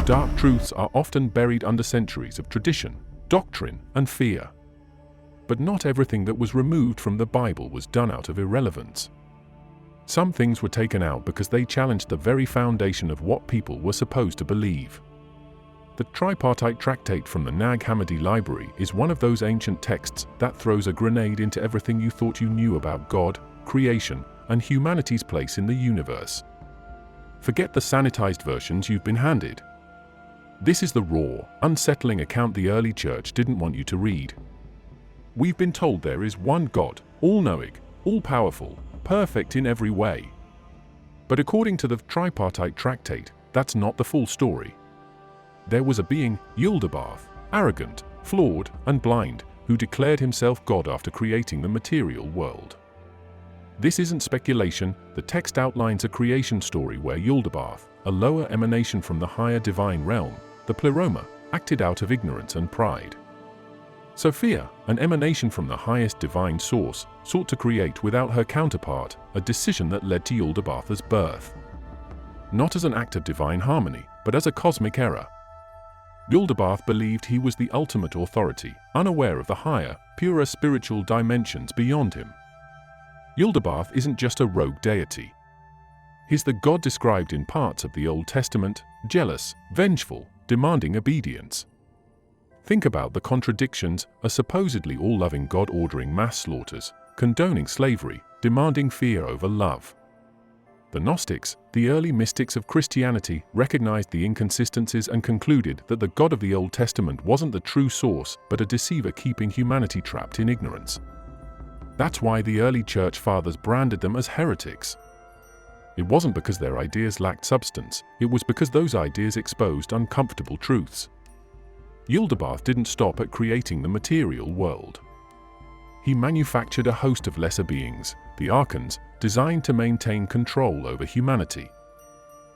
dark truths are often buried under centuries of tradition, doctrine, and fear. But not everything that was removed from the Bible was done out of irrelevance. Some things were taken out because they challenged the very foundation of what people were supposed to believe. The Tripartite Tractate from the Nag Hammadi Library is one of those ancient texts that throws a grenade into everything you thought you knew about God, creation, and humanity's place in the universe. Forget the sanitized versions you've been handed. This is the raw, unsettling account the early church didn't want you to read. We've been told there is one God, all-knowing, all-powerful, perfect in every way. But according to the Tripartite Tractate, that's not the full story. There was a being, Yaldabaoth, arrogant, flawed, and blind, who declared himself God after creating the material world. This isn't speculation. The text outlines a creation story where Yaldabaoth, a lower emanation from the higher divine realm, the pleroma, acted out of ignorance and pride. Sophia, an emanation from the highest divine source, sought to create without her counterpart, a decision that led to Yaldabaoth's birth. Not as an act of divine harmony, but as a cosmic error. Yaldabaoth believed he was the ultimate authority, unaware of the higher, purer spiritual dimensions beyond him. Yaldabaoth isn't just a rogue deity. He's the God described in parts of the Old Testament, jealous, vengeful, demanding obedience. Think about the contradictions: a supposedly all-loving God ordering mass slaughters, condoning slavery, demanding fear over love. The Gnostics, the early mystics of Christianity, recognized the inconsistencies and concluded that the God of the Old Testament wasn't the true source, but a deceiver keeping humanity trapped in ignorance. That's why the early church fathers branded them as heretics. It wasn't because their ideas lacked substance, it was because those ideas exposed uncomfortable truths. Yaldabaoth didn't stop at creating the material world. He manufactured a host of lesser beings, the Archons, designed to maintain control over humanity.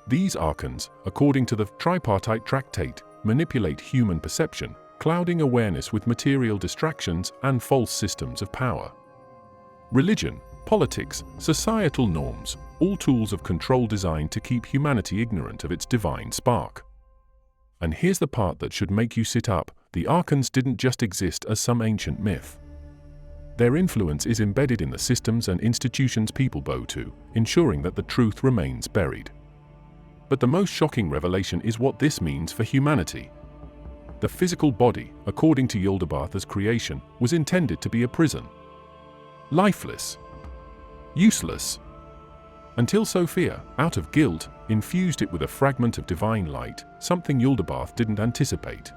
These Archons, according to the Tripartite Tractate, manipulate human perception, clouding awareness with material distractions and false systems of power. Religion, politics, societal norms, all tools of control designed to keep humanity ignorant of its divine spark. And here's the part that should make you sit up: the Archons didn't just exist as some ancient myth. Their influence is embedded in the systems and institutions people bow to, ensuring that the truth remains buried. But the most shocking revelation is what this means for humanity. The physical body, according to Yaldabaoth's creation, was intended to be a prison. Lifeless. Useless. Until Sophia, out of guilt, infused it with a fragment of divine light, something Yaldabaoth didn't anticipate.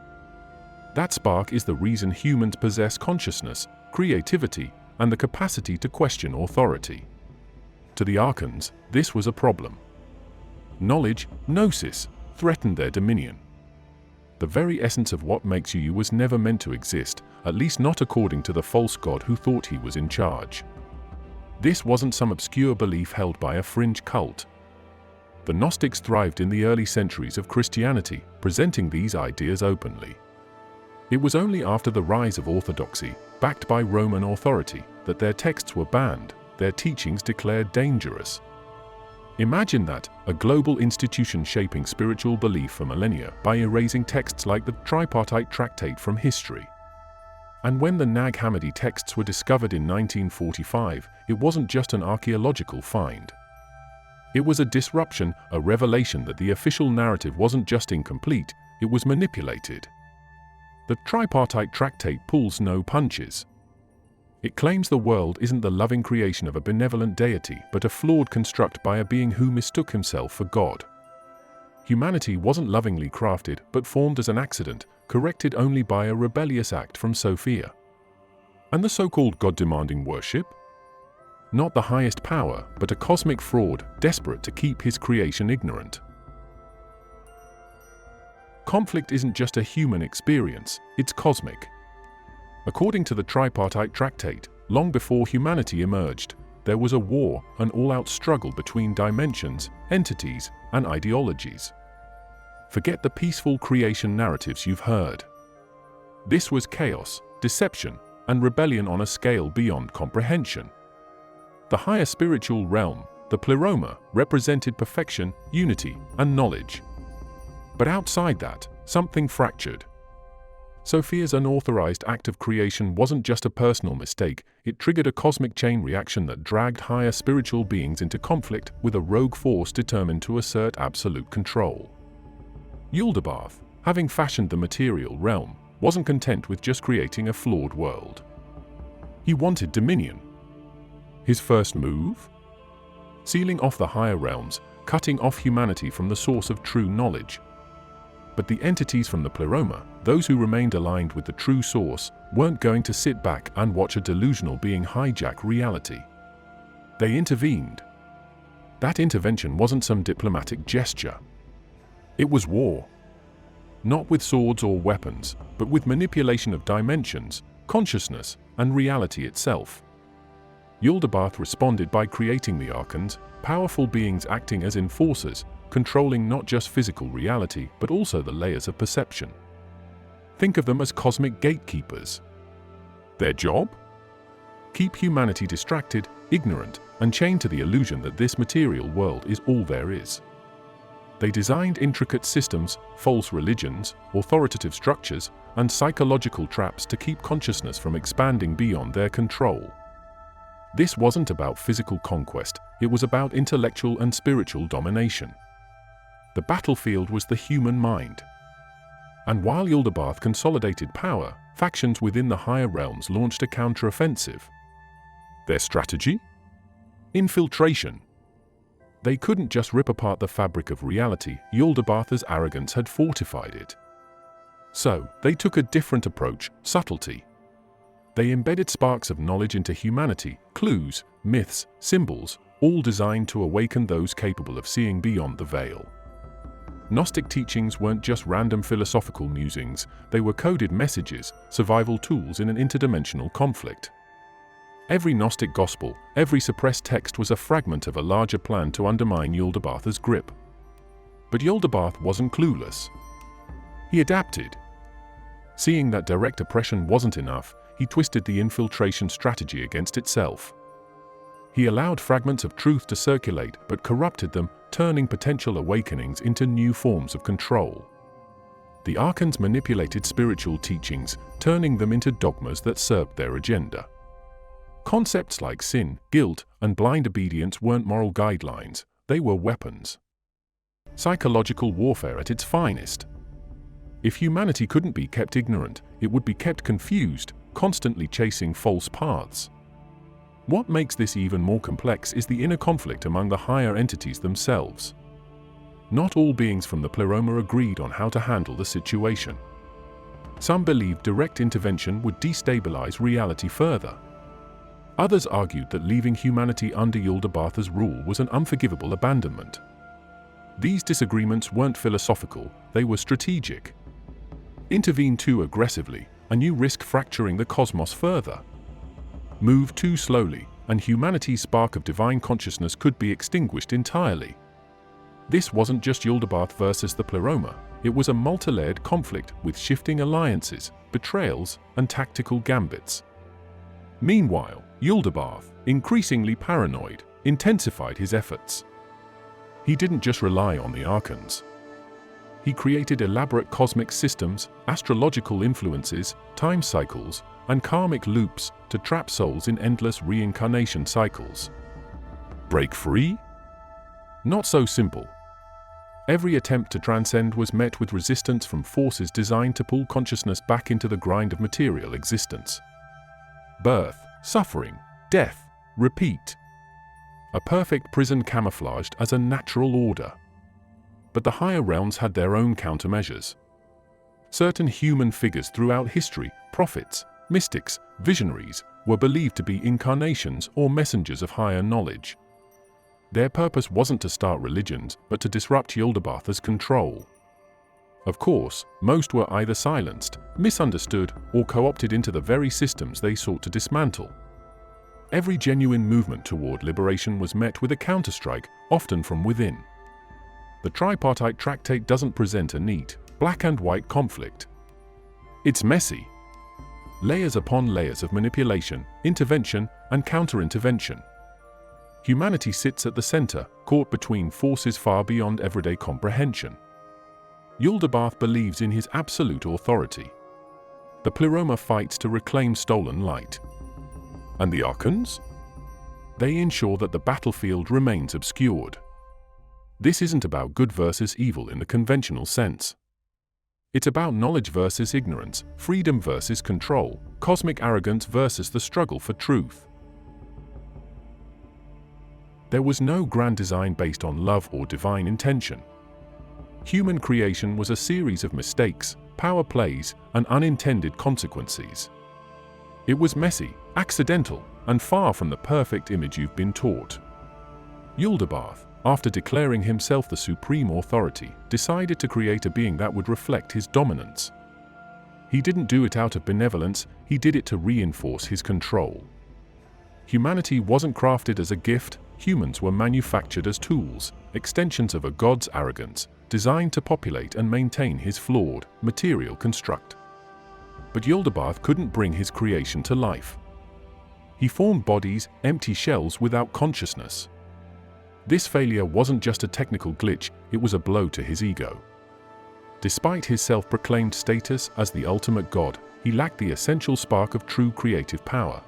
That spark is the reason humans possess consciousness, creativity, and the capacity to question authority. To the Archons, this was a problem. Knowledge, gnosis, threatened their dominion. The very essence of what makes you was never meant to exist, at least not according to the false god who thought he was in charge. This wasn't some obscure belief held by a fringe cult. The Gnostics thrived in the early centuries of Christianity, presenting these ideas openly. It was only after the rise of orthodoxy, backed by Roman authority, that their texts were banned, their teachings declared dangerous. Imagine that, a global institution shaping spiritual belief for millennia by erasing texts like the Tripartite Tractate from history. And when the Nag Hammadi texts were discovered in 1945, it wasn't just an archaeological find. It was a disruption, a revelation that the official narrative wasn't just incomplete, it was manipulated. The Tripartite Tractate pulls no punches. It claims the world isn't the loving creation of a benevolent deity, but a flawed construct by a being who mistook himself for God. Humanity wasn't lovingly crafted, but formed as an accident, corrected only by a rebellious act from Sophia. And the so-called God-demanding worship? Not the highest power, but a cosmic fraud, desperate to keep his creation ignorant. Conflict isn't just a human experience, it's cosmic. According to the Tripartite Tractate, long before humanity emerged, there was a war, an all-out struggle between dimensions, entities, and ideologies. Forget the peaceful creation narratives you've heard. This was chaos, deception, and rebellion on a scale beyond comprehension. The higher spiritual realm, the pleroma, represented perfection, unity, and knowledge. But outside that, something fractured. Sophia's unauthorized act of creation wasn't just a personal mistake, it triggered a cosmic chain reaction that dragged higher spiritual beings into conflict with a rogue force determined to assert absolute control. Yaldabaoth, having fashioned the material realm, wasn't content with just creating a flawed world. He wanted dominion. His first move? Sealing off the higher realms, cutting off humanity from the source of true knowledge. But the entities from the pleroma, those who remained aligned with the true source, weren't going to sit back and watch a delusional being hijack reality. They intervened. That intervention wasn't some diplomatic gesture. It was war. Not with swords or weapons, but with manipulation of dimensions, consciousness, and reality itself. Yaldabaoth responded by creating the Archons, powerful beings acting as enforcers, controlling not just physical reality but also the layers of perception. Think of them as cosmic gatekeepers. Their job? Keep humanity distracted, ignorant, and chained to the illusion that this material world is all there is. They designed intricate systems, false religions, authoritative structures, and psychological traps to keep consciousness from expanding beyond their control. This wasn't about physical conquest, it was about intellectual and spiritual domination. The battlefield was the human mind. And while Yaldabaoth consolidated power, factions within the higher realms launched a counteroffensive. Their strategy? Infiltration. They couldn't just rip apart the fabric of reality, Yaldabaoth's arrogance had fortified it. So, they took a different approach, subtlety. They embedded sparks of knowledge into humanity, clues, myths, symbols, all designed to awaken those capable of seeing beyond the veil. Gnostic teachings weren't just random philosophical musings, they were coded messages, survival tools in an interdimensional conflict. Every Gnostic gospel, every suppressed text was a fragment of a larger plan to undermine Yaldabaoth's grip. But Yaldabaoth wasn't clueless. He adapted. Seeing that direct oppression wasn't enough, he twisted the infiltration strategy against itself. He allowed fragments of truth to circulate but corrupted them, turning potential awakenings into new forms of control. The Archons manipulated spiritual teachings, turning them into dogmas that served their agenda. Concepts like sin, guilt, and blind obedience weren't moral guidelines, they were weapons. Psychological warfare at its finest. If humanity couldn't be kept ignorant, it would be kept confused, constantly chasing false paths. What makes this even more complex is the inner conflict among the higher entities themselves. Not all beings from the pleroma agreed on how to handle the situation. Some believed direct intervention would destabilize reality further. Others argued that leaving humanity under Yaldabaoth's rule was an unforgivable abandonment. These disagreements weren't philosophical, they were strategic. Intervene too aggressively, and you risk fracturing the cosmos further. Move too slowly, and humanity's spark of divine consciousness could be extinguished entirely. This wasn't just Yaldabaoth versus the pleroma, it was a multi-layered conflict with shifting alliances, betrayals, and tactical gambits. Meanwhile, Yaldabaoth, increasingly paranoid, intensified his efforts. He didn't just rely on the Archons. He created elaborate cosmic systems, astrological influences, time cycles, and karmic loops to trap souls in endless reincarnation cycles. Break free? Not so simple. Every attempt to transcend was met with resistance from forces designed to pull consciousness back into the grind of material existence. Birth, suffering, death, repeat. A perfect prison camouflaged as a natural order. But the higher realms had their own countermeasures. Certain human figures throughout history, prophets, mystics, visionaries, were believed to be incarnations or messengers of higher knowledge. Their purpose wasn't to start religions, but to disrupt Yaldabaoth's control. Of course, most were either silenced, misunderstood, or co-opted into the very systems they sought to dismantle. Every genuine movement toward liberation was met with a counterstrike, often from within. The Tripartite Tractate doesn't present a neat, black and white conflict. It's messy. Layers upon layers of manipulation, intervention, and counter-intervention. Humanity sits at the center, caught between forces far beyond everyday comprehension. Yaldabaoth believes in his absolute authority. The Pleroma fights to reclaim stolen light. And the Archons? They ensure that the battlefield remains obscured. This isn't about good versus evil in the conventional sense. It's about knowledge versus ignorance, freedom versus control, cosmic arrogance versus the struggle for truth. There was no grand design based on love or divine intention. Human creation was a series of mistakes, power plays, and unintended consequences. It was messy, accidental, and far from the perfect image you've been taught. Yaldabaoth, after declaring himself the supreme authority, decided to create a being that would reflect his dominance. He didn't do it out of benevolence, he did it to reinforce his control. Humanity wasn't crafted as a gift, humans were manufactured as tools, extensions of a god's arrogance, designed to populate and maintain his flawed, material construct. But Yaldabaoth couldn't bring his creation to life. He formed bodies, empty shells without consciousness. This failure wasn't just a technical glitch, it was a blow to his ego. Despite his self-proclaimed status as the ultimate god, he lacked the essential spark of true creative power.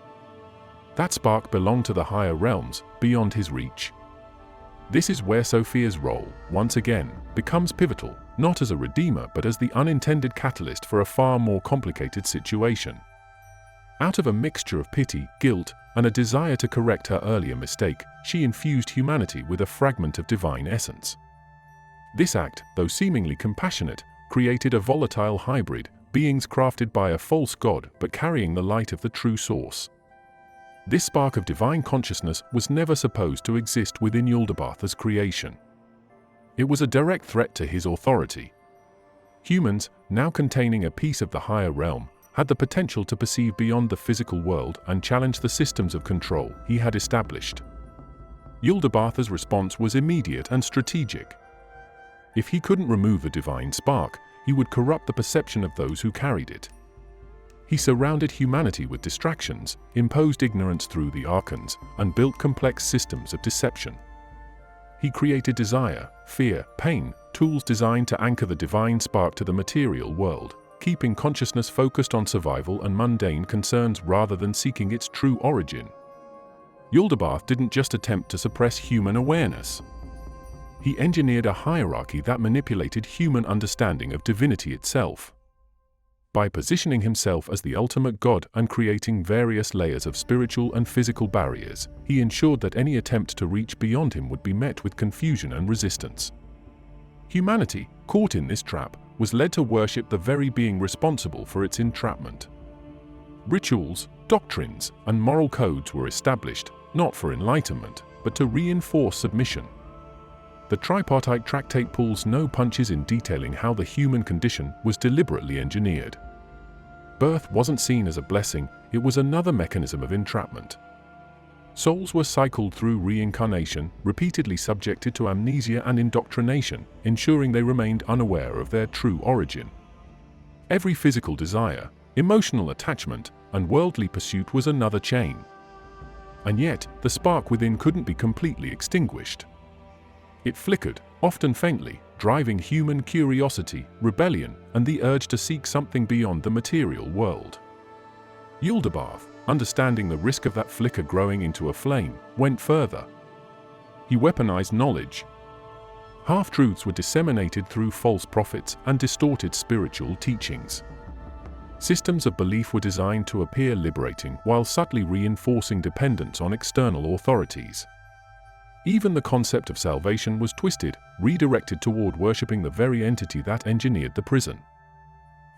That spark belonged to the higher realms, beyond his reach. This is where Sophia's role, once again, becomes pivotal, not as a redeemer but as the unintended catalyst for a far more complicated situation. Out of a mixture of pity, guilt, and a desire to correct her earlier mistake, she infused humanity with a fragment of divine essence. This act, though seemingly compassionate, created a volatile hybrid, beings crafted by a false god but carrying the light of the true source. This spark of divine consciousness was never supposed to exist within Yaldabaoth as creation. It was a direct threat to his authority. Humans, now containing a piece of the higher realm, had the potential to perceive beyond the physical world and challenge the systems of control he had established. Yaldabaoth's response was immediate and strategic. If he couldn't remove the divine spark, he would corrupt the perception of those who carried it. He surrounded humanity with distractions, imposed ignorance through the Archons, and built complex systems of deception. He created desire, fear, pain, tools designed to anchor the divine spark to the material world, keeping consciousness focused on survival and mundane concerns rather than seeking its true origin. Yaldabaoth didn't just attempt to suppress human awareness. He engineered a hierarchy that manipulated human understanding of divinity itself. By positioning himself as the ultimate god and creating various layers of spiritual and physical barriers, he ensured that any attempt to reach beyond him would be met with confusion and resistance. Humanity, caught in this trap, was led to worship the very being responsible for its entrapment. Rituals, doctrines, and moral codes were established, not for enlightenment, but to reinforce submission. The Tripartite Tractate pulls no punches in detailing how the human condition was deliberately engineered. Birth wasn't seen as a blessing, it was another mechanism of entrapment. Souls were cycled through reincarnation, repeatedly subjected to amnesia and indoctrination, ensuring they remained unaware of their true origin. Every physical desire, emotional attachment, and worldly pursuit was another chain. And yet, the spark within couldn't be completely extinguished. It flickered, often faintly, driving human curiosity, rebellion, and the urge to seek something beyond the material world. Yaldabaoth, understanding the risk of that flicker growing into a flame, went further. He weaponized knowledge. Half-truths were disseminated through false prophets and distorted spiritual teachings. Systems of belief were designed to appear liberating while subtly reinforcing dependence on external authorities. Even the concept of salvation was twisted, redirected toward worshipping the very entity that engineered the prison.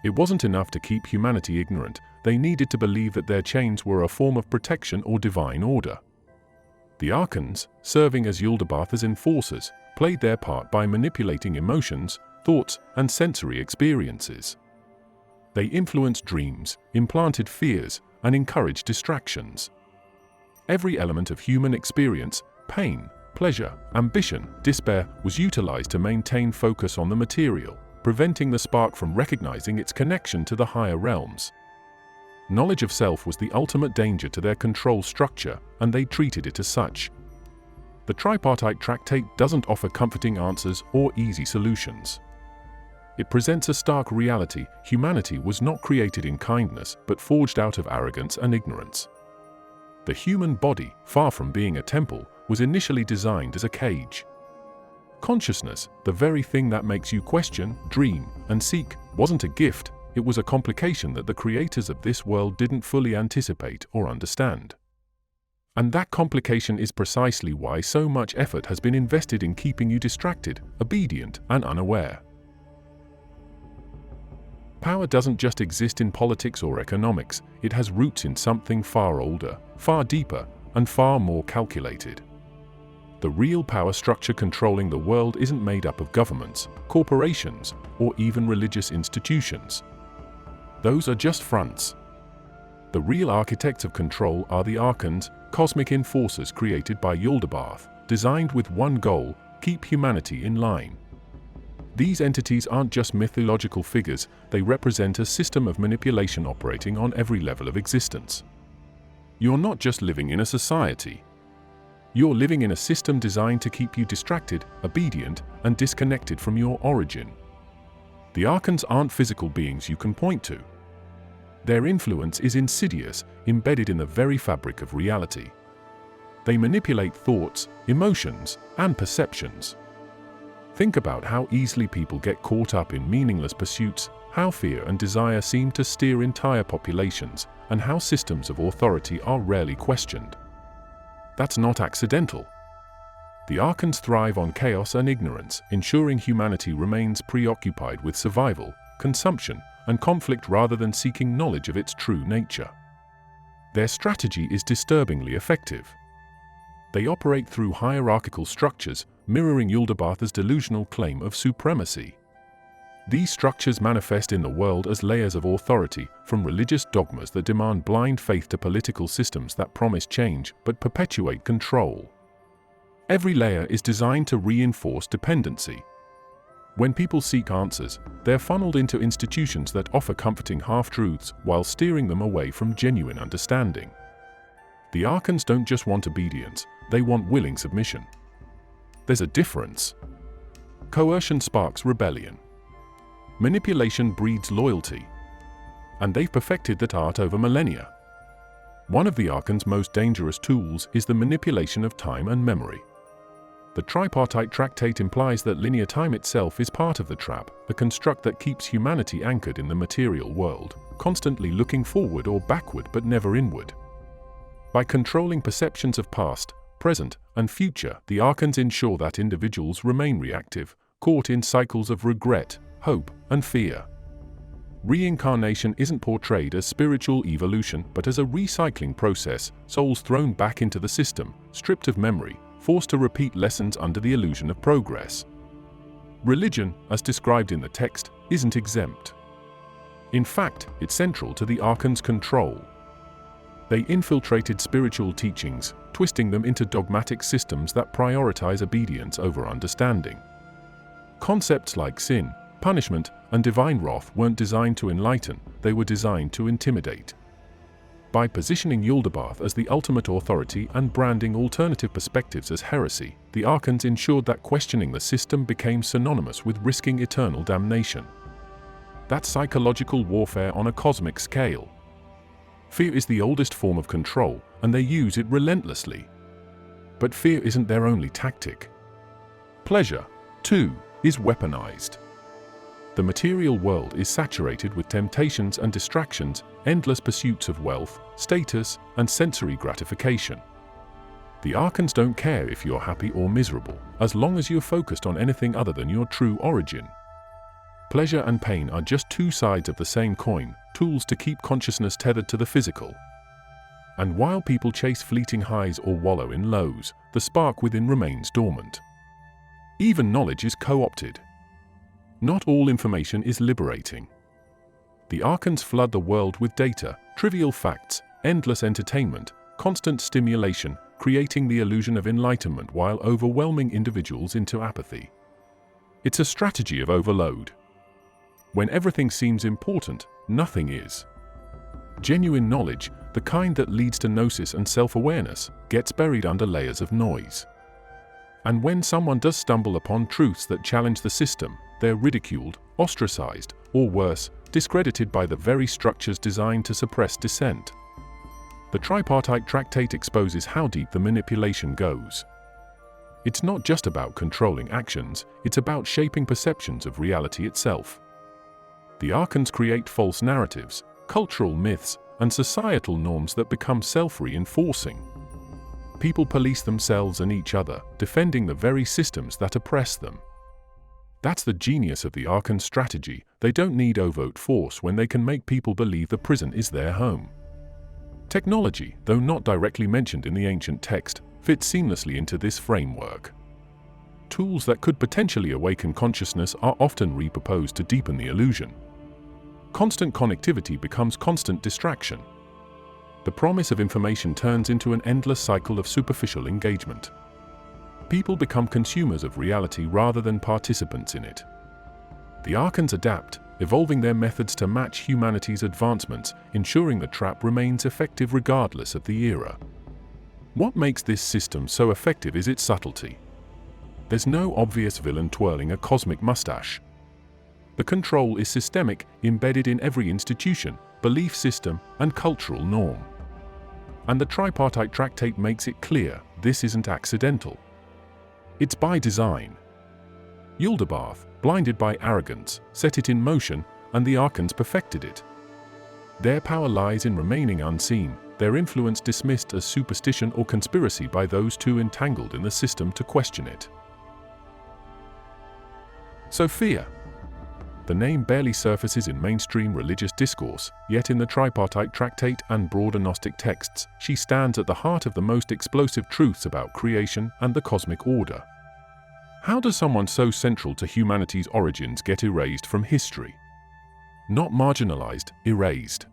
It wasn't enough to keep humanity ignorant, they needed to believe that their chains were a form of protection or divine order. The Archons, serving as Yaldabaoth's enforcers, played their part by manipulating emotions, thoughts, and sensory experiences. They influenced dreams, implanted fears, and encouraged distractions. Every element of human experience, pain, pleasure, ambition, despair, was utilized to maintain focus on the material, preventing the spark from recognizing its connection to the higher realms. Knowledge of self was the ultimate danger to their control structure, and they treated it as such. The Tripartite Tractate doesn't offer comforting answers or easy solutions. It presents a stark reality: humanity was not created in kindness, but forged out of arrogance and ignorance. The human body, far from being a temple, was initially designed as a cage. Consciousness, the very thing that makes you question, dream, and seek, wasn't a gift, it was a complication that the creators of this world didn't fully anticipate or understand. And that complication is precisely why so much effort has been invested in keeping you distracted, obedient, and unaware. Power doesn't just exist in politics or economics, it has roots in something far older, far deeper, and far more calculated. The real power structure controlling the world isn't made up of governments, corporations, or even religious institutions. Those are just fronts. The real architects of control are the Archons, cosmic enforcers created by Yaldabaoth, designed with one goal: keep humanity in line. These entities aren't just mythological figures, they represent a system of manipulation operating on every level of existence. You're not just living in a society. You're living in a system designed to keep you distracted, obedient, and disconnected from your origin. The Archons aren't physical beings you can point to. Their influence is insidious, embedded in the very fabric of reality. They manipulate thoughts, emotions, and perceptions. Think about how easily people get caught up in meaningless pursuits, how fear and desire seem to steer entire populations, and how systems of authority are rarely questioned. That's not accidental. The Archons thrive on chaos and ignorance, ensuring humanity remains preoccupied with survival, consumption, and conflict rather than seeking knowledge of its true nature. Their strategy is disturbingly effective. They operate through hierarchical structures, mirroring Yaldabaoth's delusional claim of supremacy. These structures manifest in the world as layers of authority, from religious dogmas that demand blind faith to political systems that promise change but perpetuate control. Every layer is designed to reinforce dependency. When people seek answers, they're funneled into institutions that offer comforting half-truths while steering them away from genuine understanding. The Archons don't just want obedience, they want willing submission. There's a difference. Coercion sparks rebellion. Manipulation breeds loyalty. And they've perfected that art over millennia. One of the Archons' most dangerous tools is the manipulation of time and memory. The Tripartite Tractate implies that linear time itself is part of the trap, a construct that keeps humanity anchored in the material world, constantly looking forward or backward but never inward. By controlling perceptions of past, present, and future, the Archons ensure that individuals remain reactive, caught in cycles of regret, hope, and fear. Reincarnation isn't portrayed as spiritual evolution but as a recycling process, souls thrown back into the system, stripped of memory, forced to repeat lessons under the illusion of progress. Religion, as described in the text, isn't exempt. In fact, it's central to the Archons' control. They infiltrated spiritual teachings, twisting them into dogmatic systems that prioritize obedience over understanding. Concepts like sin, punishment, and divine wrath weren't designed to enlighten, they were designed to intimidate. By positioning Yaldabaoth as the ultimate authority and branding alternative perspectives as heresy, the Archons ensured that questioning the system became synonymous with risking eternal damnation. That's psychological warfare on a cosmic scale. Fear is the oldest form of control, and they use it relentlessly. But fear isn't their only tactic. Pleasure, too, is weaponized. The material world is saturated with temptations and distractions, endless pursuits of wealth, status, and sensory gratification. The Archons don't care if you're happy or miserable, as long as you're focused on anything other than your true origin. Pleasure and pain are just two sides of the same coin, tools to keep consciousness tethered to the physical. And while people chase fleeting highs or wallow in lows, the spark within remains dormant. Even knowledge is co-opted. Not all information is liberating. The Archons flood the world with data, trivial facts, endless entertainment, constant stimulation, creating the illusion of enlightenment while overwhelming individuals into apathy. It's a strategy of overload. When everything seems important, nothing is. Genuine knowledge, the kind that leads to gnosis and self-awareness, gets buried under layers of noise. And when someone does stumble upon truths that challenge the system, they're ridiculed, ostracized, or worse, discredited by the very structures designed to suppress dissent. The Tripartite Tractate exposes how deep the manipulation goes. It's not just about controlling actions, it's about shaping perceptions of reality itself. The Archons create false narratives, cultural myths, and societal norms that become self-reinforcing. People police themselves and each other, defending the very systems that oppress them. That's the genius of the Archon strategy. They don't need overt force when they can make people believe the prison is their home. Technology, though not directly mentioned in the ancient text, fits seamlessly into this framework. Tools that could potentially awaken consciousness are often repurposed to deepen the illusion. Constant connectivity becomes constant distraction. The promise of information turns into an endless cycle of superficial engagement. People become consumers of reality rather than participants in it. The Archons adapt, evolving their methods to match humanity's advancements, ensuring the trap remains effective regardless of the era. What makes this system so effective is its subtlety. There's no obvious villain twirling a cosmic mustache. The control is systemic, embedded in every institution, belief system, and cultural norm. And the Tripartite Tractate makes it clear this isn't accidental. It's by design. Yaldabaoth, blinded by arrogance, set it in motion, and the Archons perfected it. Their power lies in remaining unseen, their influence dismissed as superstition or conspiracy by those too entangled in the system to question it. Sophia. The name barely surfaces in mainstream religious discourse, yet in the Tripartite Tractate and broader Gnostic texts, she stands at the heart of the most explosive truths about creation and the cosmic order. How does someone so central to humanity's origins get erased from history? Not marginalized, erased.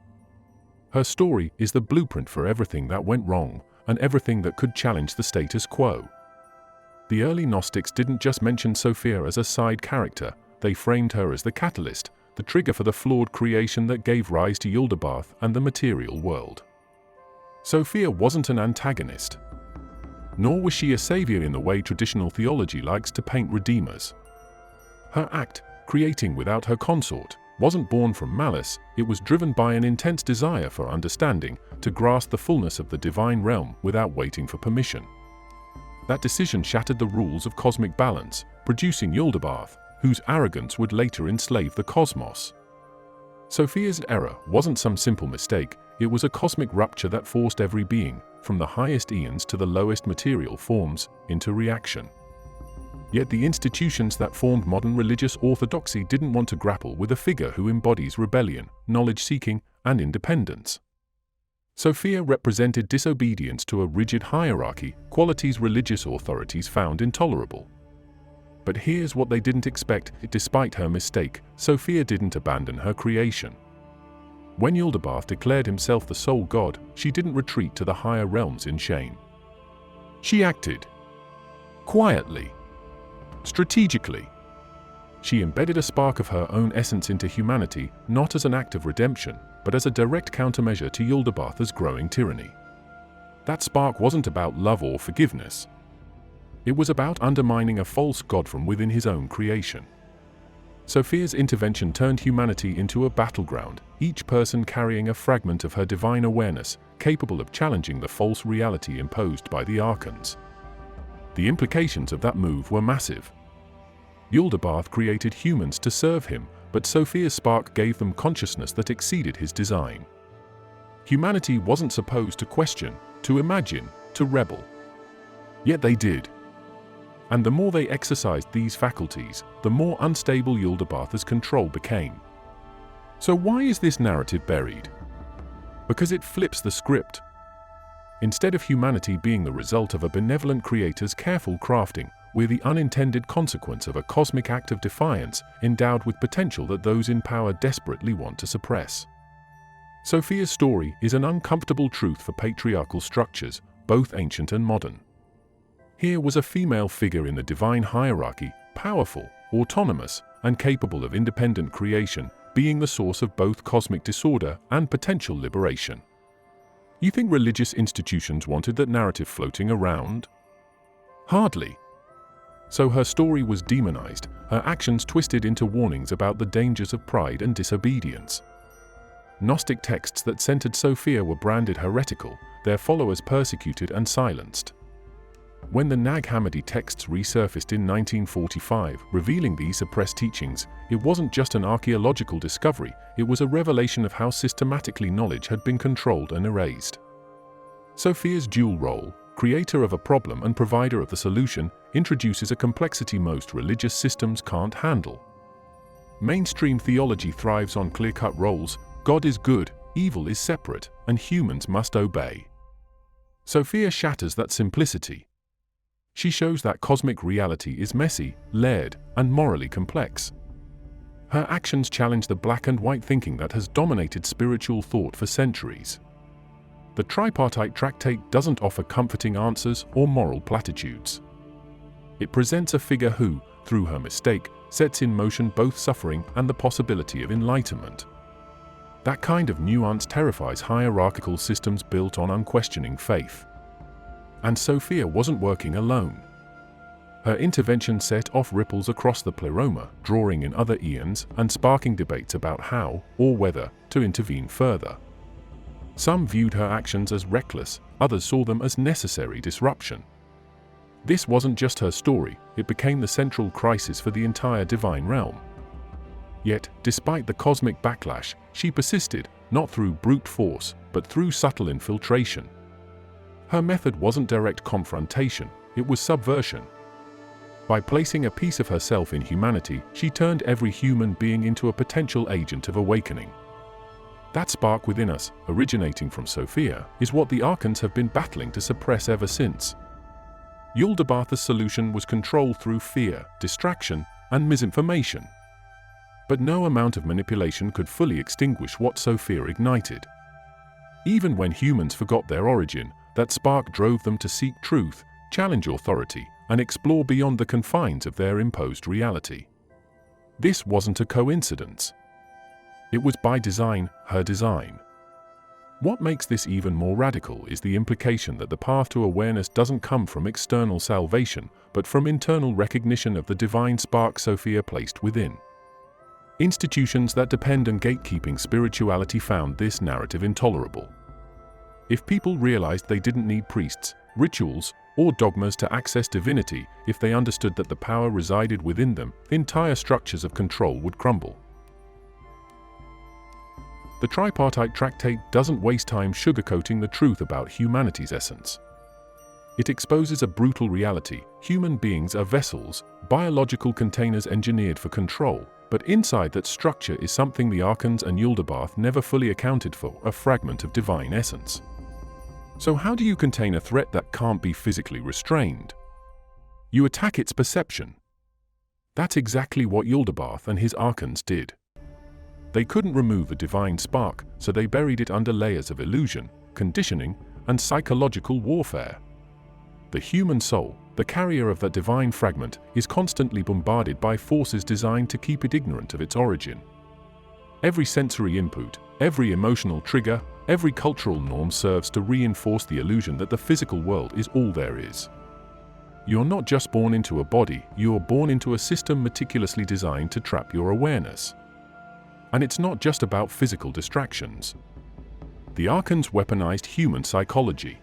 Her story is the blueprint for everything that went wrong and everything that could challenge the status quo. The early Gnostics didn't just mention Sophia as a side character, they framed her as the catalyst, the trigger for the flawed creation that gave rise to Yaldabaoth and the material world. Sophia wasn't an antagonist. Nor was she a savior in the way traditional theology likes to paint redeemers. Her act, creating without her consort, wasn't born from malice, it was driven by an intense desire for understanding, to grasp the fullness of the divine realm without waiting for permission. That decision shattered the rules of cosmic balance, producing Yaldabaoth, whose arrogance would later enslave the cosmos. Sophia's error wasn't some simple mistake, it was a cosmic rupture that forced every being, from the highest eons to the lowest material forms, into reaction. Yet the institutions that formed modern religious orthodoxy didn't want to grapple with a figure who embodies rebellion, knowledge-seeking, and independence. Sophia represented disobedience to a rigid hierarchy, qualities religious authorities found intolerable. But here's what they didn't expect: despite her mistake, Sophia didn't abandon her creation. When Yaldabaoth declared himself the sole god, she didn't retreat to the higher realms in shame. She acted quietly, strategically. She embedded a spark of her own essence into humanity, not as an act of redemption, but as a direct countermeasure to Yaldabaoth's growing tyranny. That spark wasn't about love or forgiveness. It was about undermining a false god from within his own creation. Sophia's intervention turned humanity into a battleground, each person carrying a fragment of her divine awareness, capable of challenging the false reality imposed by the Archons. The implications of that move were massive. Yaldabaoth created humans to serve him, but Sophia's spark gave them consciousness that exceeded his design. Humanity wasn't supposed to question, to imagine, to rebel. Yet they did. And the more they exercised these faculties, the more unstable Yaldabaoth's control became. So why is this narrative buried? Because it flips the script. Instead of humanity being the result of a benevolent creator's careful crafting, we're the unintended consequence of a cosmic act of defiance, endowed with potential that those in power desperately want to suppress. Sophia's story is an uncomfortable truth for patriarchal structures, both ancient and modern. Here was a female figure in the divine hierarchy, powerful, autonomous, and capable of independent creation, being the source of both cosmic disorder and potential liberation. You think religious institutions wanted that narrative floating around? Hardly. So her story was demonized, her actions twisted into warnings about the dangers of pride and disobedience. Gnostic texts that centered Sophia were branded heretical, their followers persecuted and silenced. When the Nag Hammadi texts resurfaced in 1945, revealing these suppressed teachings, it wasn't just an archaeological discovery, it was a revelation of how systematically knowledge had been controlled and erased. Sophia's dual role, creator of a problem and provider of the solution, introduces a complexity most religious systems can't handle. Mainstream theology thrives on clear-cut roles: God is good, evil is separate, and humans must obey. Sophia shatters that simplicity. She shows that cosmic reality is messy, layered, and morally complex. Her actions challenge the black and white thinking that has dominated spiritual thought for centuries. The Tripartite Tractate doesn't offer comforting answers or moral platitudes. It presents a figure who, through her mistake, sets in motion both suffering and the possibility of enlightenment. That kind of nuance terrifies hierarchical systems built on unquestioning faith. And Sophia wasn't working alone. Her intervention set off ripples across the pleroma, drawing in other eons and sparking debates about how, or whether, to intervene further. Some viewed her actions as reckless, others saw them as necessary disruption. This wasn't just her story, it became the central crisis for the entire divine realm. Yet, despite the cosmic backlash, she persisted, not through brute force, but through subtle infiltration. Her method wasn't direct confrontation, it was subversion. By placing a piece of herself in humanity, she turned every human being into a potential agent of awakening. That spark within us, originating from Sophia, is what the Archons have been battling to suppress ever since. Yaldabaoth's solution was control through fear, distraction, and misinformation. But no amount of manipulation could fully extinguish what Sophia ignited. Even when humans forgot their origin, that spark drove them to seek truth, challenge authority, and explore beyond the confines of their imposed reality. This wasn't a coincidence. It was by design, her design. What makes this even more radical is the implication that the path to awareness doesn't come from external salvation, but from internal recognition of the divine spark Sophia placed within. Institutions that depend on gatekeeping spirituality found this narrative intolerable. If people realized they didn't need priests, rituals, or dogmas to access divinity, if they understood that the power resided within them, entire structures of control would crumble. The Tripartite Tractate doesn't waste time sugarcoating the truth about humanity's essence. It exposes a brutal reality: human beings are vessels, biological containers engineered for control, but inside that structure is something the Archons and Yaldabaoth never fully accounted for: a fragment of divine essence. So how do you contain a threat that can't be physically restrained? You attack its perception. That's exactly what Yaldabaoth and his Archons did. They couldn't remove a divine spark, so they buried it under layers of illusion, conditioning, and psychological warfare. The human soul, the carrier of that divine fragment, is constantly bombarded by forces designed to keep it ignorant of its origin. Every sensory input, every emotional trigger, every cultural norm serves to reinforce the illusion that the physical world is all there is. You're not just born into a body, you're born into a system meticulously designed to trap your awareness. And it's not just about physical distractions. The Archons weaponized human psychology.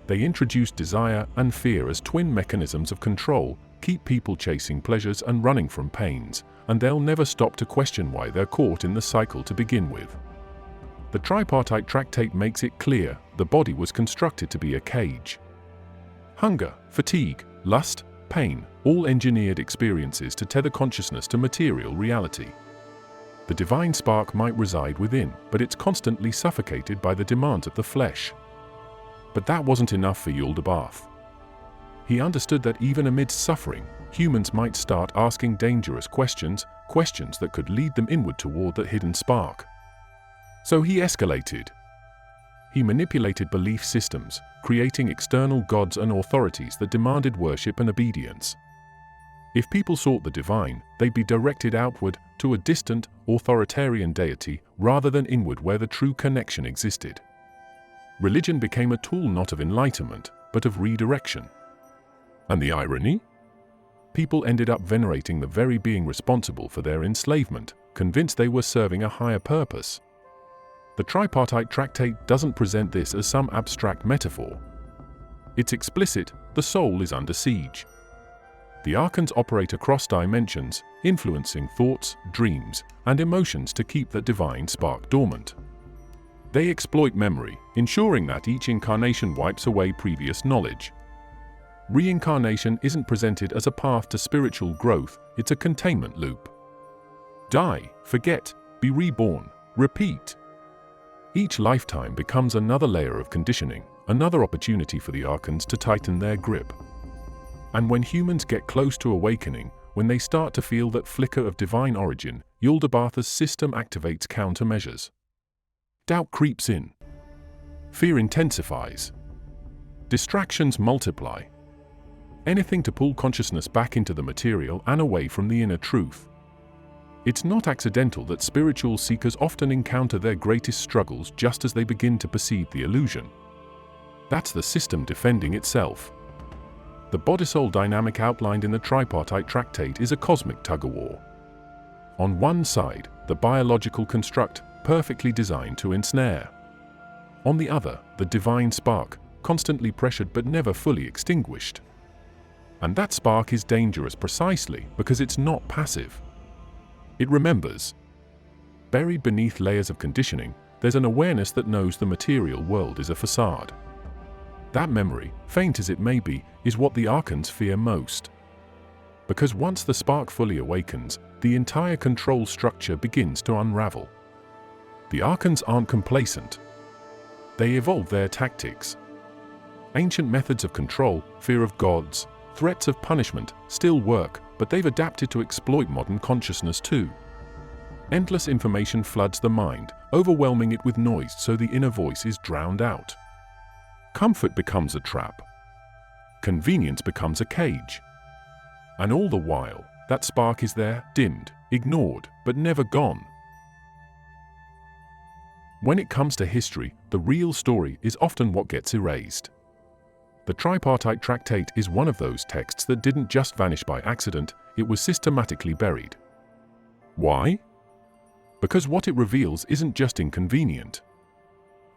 They introduced desire and fear as twin mechanisms of control, keep people chasing pleasures and running from pains, and they'll never stop to question why they're caught in the cycle to begin with. The Tripartite Tractate makes it clear the body was constructed to be a cage. Hunger, fatigue, lust, pain, all engineered experiences to tether consciousness to material reality. The divine spark might reside within, but it's constantly suffocated by the demands of the flesh. But that wasn't enough for Yaldabaoth. He understood that even amidst suffering, humans might start asking dangerous questions, questions that could lead them inward toward that hidden spark. So he escalated. He manipulated belief systems, creating external gods and authorities that demanded worship and obedience. If people sought the divine, they'd be directed outward to a distant, authoritarian deity rather than inward where the true connection existed. Religion became a tool not of enlightenment, but of redirection. And the irony? people ended up venerating the very being responsible for their enslavement, convinced they were serving a higher purpose. The Tripartite Tractate doesn't present this as some abstract metaphor. It's explicit: the soul is under siege. The Archons operate across dimensions, influencing thoughts, dreams, and emotions to keep that divine spark dormant. They exploit memory, ensuring that each incarnation wipes away previous knowledge. Reincarnation isn't presented as a path to spiritual growth, it's a containment loop. Die, forget, be reborn, repeat. Each lifetime becomes another layer of conditioning, another opportunity for the Archons to tighten their grip. And when humans get close to awakening, when they start to feel that flicker of divine origin, Yaldabaoth's system activates countermeasures. Doubt creeps in. Fear intensifies. Distractions multiply. Anything to pull consciousness back into the material and away from the inner truth. It's not accidental that spiritual seekers often encounter their greatest struggles just as they begin to perceive the illusion. That's the system defending itself. The body-soul dynamic outlined in the Tripartite Tractate is a cosmic tug-of-war. On one side, the biological construct, perfectly designed to ensnare. On the other, the divine spark, constantly pressured but never fully extinguished. And that spark is dangerous precisely because it's not passive. It remembers. Buried beneath layers of conditioning, there's an awareness that knows the material world is a facade. That memory, faint as it may be, is what the Archons fear most. Because once the spark fully awakens, the entire control structure begins to unravel. The Archons aren't complacent. They evolve their tactics. Ancient methods of control, fear of gods, threats of punishment, still work, but they've adapted to exploit modern consciousness too. Endless information floods the mind, overwhelming it with noise so the inner voice is drowned out. Comfort becomes a trap. Convenience becomes a cage. And all the while, that spark is there, dimmed, ignored, but never gone. When it comes to history, the real story is often what gets erased. The Tripartite Tractate is one of those texts that didn't just vanish by accident, it was systematically buried. Why? Because what it reveals isn't just inconvenient.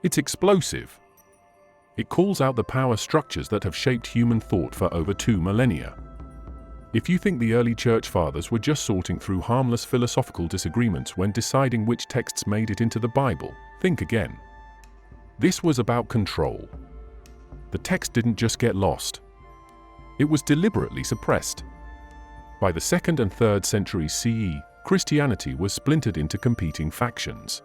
It's explosive. It calls out the power structures that have shaped human thought for over 2 millennia. If you think the early church fathers were just sorting through harmless philosophical disagreements when deciding which texts made it into the Bible, think again. This was about control. The text didn't just get lost. It was deliberately suppressed. By the 2nd and 3rd centuries CE, Christianity was splintered into competing factions.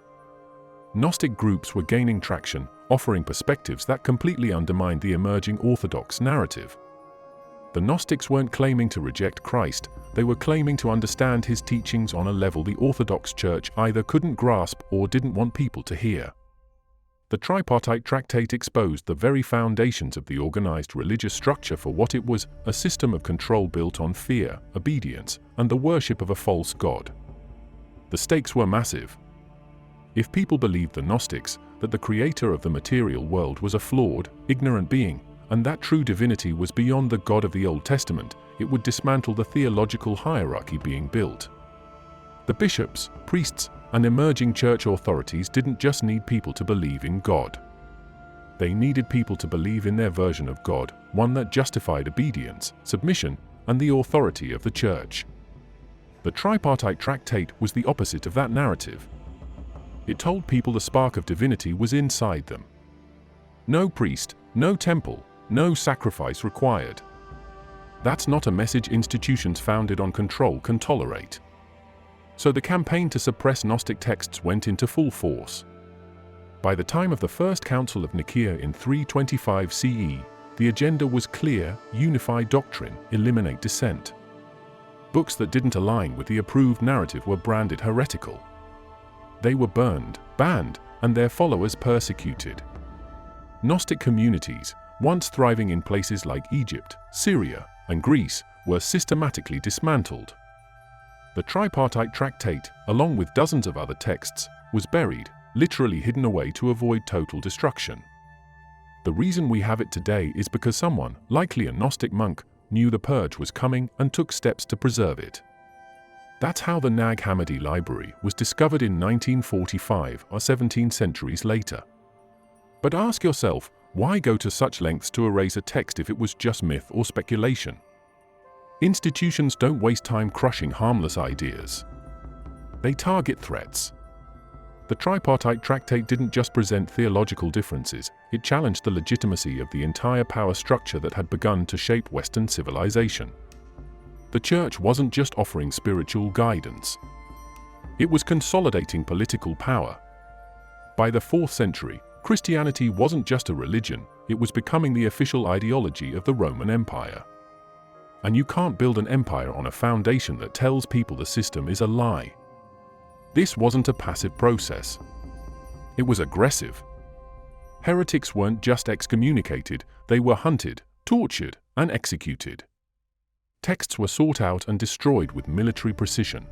Gnostic groups were gaining traction, offering perspectives that completely undermined the emerging Orthodox narrative. The Gnostics weren't claiming to reject Christ, they were claiming to understand his teachings on a level the Orthodox Church either couldn't grasp or didn't want people to hear. The Tripartite Tractate exposed the very foundations of the organized religious structure for what it was, a system of control built on fear, obedience, and the worship of a false god. The stakes were massive. If people believed the Gnostics, that the creator of the material world was a flawed, ignorant being, and that true divinity was beyond the God of the Old Testament, it would dismantle the theological hierarchy being built. The bishops, priests, and emerging church authorities didn't just need people to believe in God. They needed people to believe in their version of God, one that justified obedience, submission, and the authority of the church. The Tripartite Tractate was the opposite of that narrative. It told people the spark of divinity was inside them. No priest, no temple, no sacrifice required. That's not a message institutions founded on control can tolerate. So the campaign to suppress Gnostic texts went into full force. By the time of the First Council of Nicaea in 325 CE, the agenda was clear: unify doctrine, eliminate dissent. Books that didn't align with the approved narrative were branded heretical. They were burned, banned, and their followers persecuted. Gnostic communities, once thriving in places like Egypt, Syria, and Greece, were systematically dismantled. The Tripartite Tractate, along with dozens of other texts, was buried, literally hidden away to avoid total destruction. The reason we have it today is because someone, likely a Gnostic monk, knew the purge was coming and took steps to preserve it. That's how the Nag Hammadi Library was discovered in 1945 or 17 centuries later. But ask yourself, why go to such lengths to erase a text if it was just myth or speculation? Institutions don't waste time crushing harmless ideas. They target threats. The Tripartite Tractate didn't just present theological differences, it challenged the legitimacy of the entire power structure that had begun to shape Western civilization. The Church wasn't just offering spiritual guidance. It was consolidating political power. By the 4th century, Christianity wasn't just a religion, it was becoming the official ideology of the Roman Empire. And you can't build an empire on a foundation that tells people the system is a lie. This wasn't a passive process. It was aggressive. Heretics weren't just excommunicated, they were hunted, tortured, and executed. Texts were sought out and destroyed with military precision.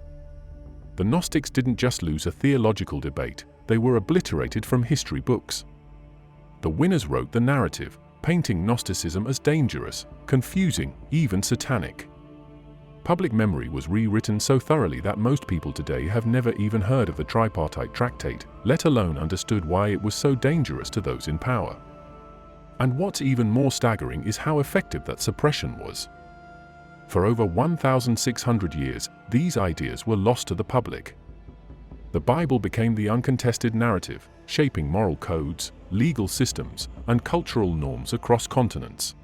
The Gnostics didn't just lose a theological debate, they were obliterated from history books. The winners wrote the narrative, painting Gnosticism as dangerous, confusing, even satanic. Public memory was rewritten so thoroughly that most people today have never even heard of the Tripartite Tractate, let alone understood why it was so dangerous to those in power. And what's even more staggering is how effective that suppression was. For over 1,600 years, these ideas were lost to the public. The Bible became the uncontested narrative, shaping moral codes, legal systems, and cultural norms across continents.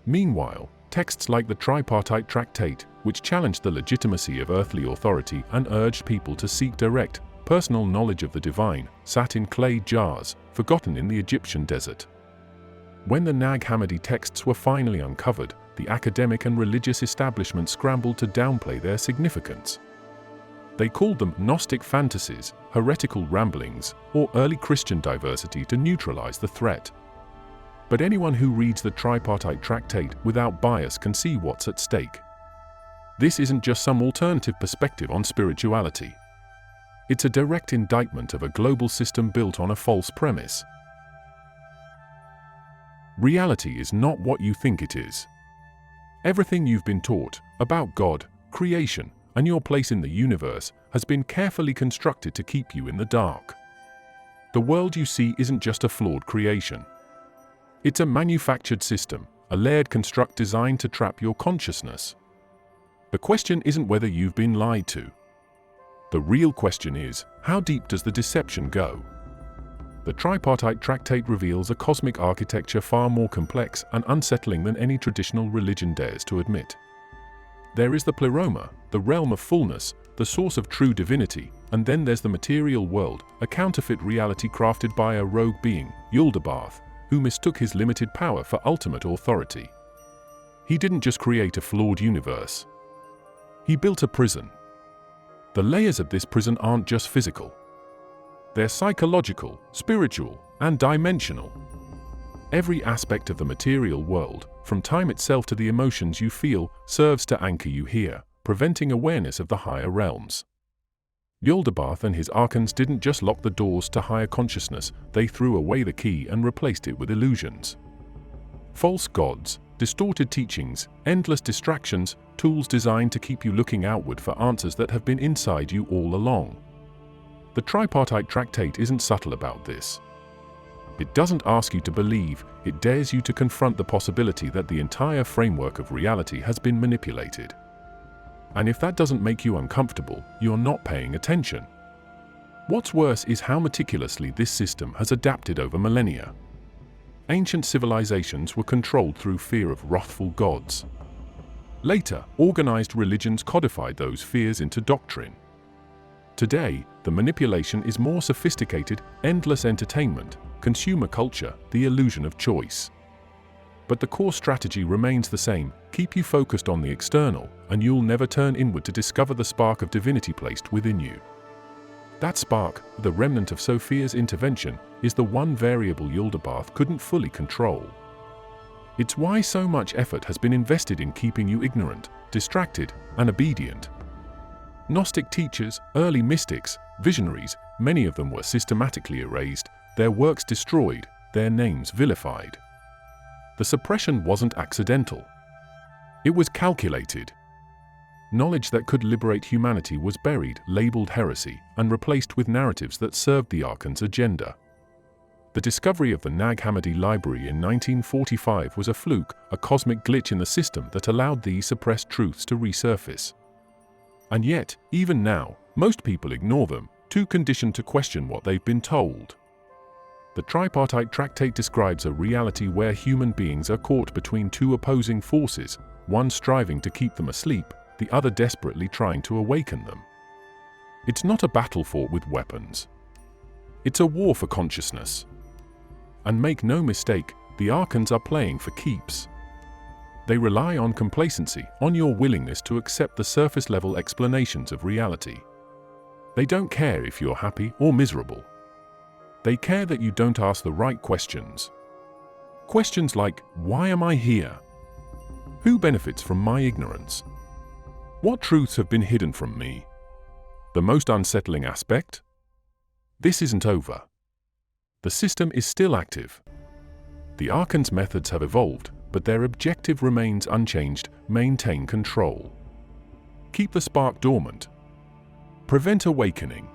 Meanwhile, texts like the Tripartite Tractate, which challenged the legitimacy of earthly authority and urged people to seek direct, personal knowledge of the divine, sat in clay jars, forgotten in the Egyptian desert. When the Nag Hammadi texts were finally uncovered, the academic and religious establishment scrambled to downplay their significance. They called them Gnostic fantasies, heretical ramblings, or early Christian diversity to neutralize the threat. But anyone who reads the Tripartite Tractate without bias can see what's at stake. This isn't just some alternative perspective on spirituality. It's a direct indictment of a global system built on a false premise. Reality is not what you think it is. Everything you've been taught about God, creation, and your place in the universe has been carefully constructed to keep you in the dark. The world you see isn't just a flawed creation. It's a manufactured system, a layered construct designed to trap your consciousness. The question isn't whether you've been lied to. The real question is, how deep does the deception go? The Tripartite Tractate reveals a cosmic architecture far more complex and unsettling than any traditional religion dares to admit. There is the pleroma, the realm of fullness, the source of true divinity, and then there's the material world, a counterfeit reality crafted by a rogue being, Yaldabaoth, who mistook his limited power for ultimate authority. He didn't just create a flawed universe. He built a prison. The layers of this prison aren't just physical. They're psychological, spiritual, and dimensional. Every aspect of the material world, from time itself to the emotions you feel, serves to anchor you here, preventing awareness of the higher realms. Yaldabaoth and his Archons didn't just lock the doors to higher consciousness, they threw away the key and replaced it with illusions. False gods, distorted teachings, endless distractions, tools designed to keep you looking outward for answers that have been inside you all along. The Tripartite Tractate isn't subtle about this. It doesn't ask you to believe, it dares you to confront the possibility that the entire framework of reality has been manipulated. And if that doesn't make you uncomfortable, you're not paying attention. What's worse is how meticulously this system has adapted over millennia. Ancient civilizations were controlled through fear of wrathful gods. Later, organized religions codified those fears into doctrine. Today, the manipulation is more sophisticated, endless entertainment, consumer culture, the illusion of choice. But the core strategy remains the same: keep you focused on the external, and you'll never turn inward to discover the spark of divinity placed within you. That spark, the remnant of Sophia's intervention, is the one variable Yaldabaoth couldn't fully control. It's why so much effort has been invested in keeping you ignorant, distracted, and obedient. Gnostic teachers, early mystics, visionaries, many of them were systematically erased, their works destroyed, their names vilified. The suppression wasn't accidental. It was calculated. Knowledge that could liberate humanity was buried, labeled heresy, and replaced with narratives that served the Archons' agenda. The discovery of the Nag Hammadi Library in 1945 was a fluke, a cosmic glitch in the system that allowed these suppressed truths to resurface. And yet, even now, most people ignore them, too conditioned to question what they've been told. The Tripartite Tractate describes a reality where human beings are caught between two opposing forces, one striving to keep them asleep, the other desperately trying to awaken them. It's not a battle fought with weapons. It's a war for consciousness. And make no mistake, the Archons are playing for keeps. They rely on complacency, on your willingness to accept the surface-level explanations of reality. They don't care if you're happy or miserable. They care that you don't ask the right questions. Questions like, why am I here? Who benefits from my ignorance? What truths have been hidden from me? The most unsettling aspect? This isn't over. The system is still active. The Archons' methods have evolved, but their objective remains unchanged: maintain control. Keep the spark dormant. Prevent awakening.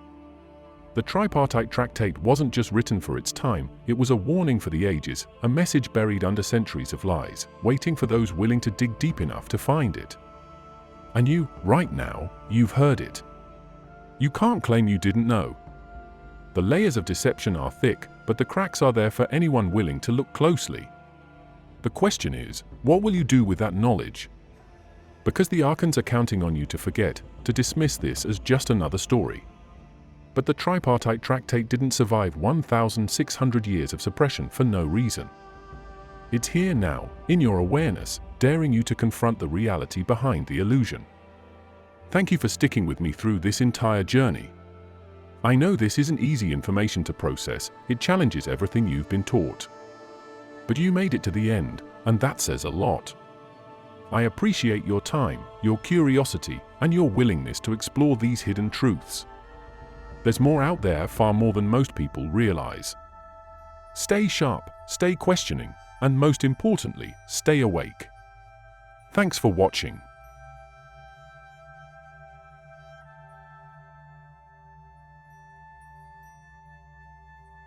The Tripartite Tractate wasn't just written for its time, it was a warning for the ages, a message buried under centuries of lies, waiting for those willing to dig deep enough to find it. And you, right now, you've heard it. You can't claim you didn't know. The layers of deception are thick, but the cracks are there for anyone willing to look closely. The question is, what will you do with that knowledge? Because the Archons are counting on you to forget, to dismiss this as just another story. But the Tripartite Tractate didn't survive 1,600 years of suppression for no reason. It's here now, in your awareness, daring you to confront the reality behind the illusion. Thank you for sticking with me through this entire journey. I know this isn't easy information to process, it challenges everything you've been taught. But you made it to the end, and that says a lot. I appreciate your time, your curiosity, and your willingness to explore these hidden truths. There's more out there, far more than most people realize. Stay sharp, stay questioning, and most importantly, stay awake. Thanks for watching.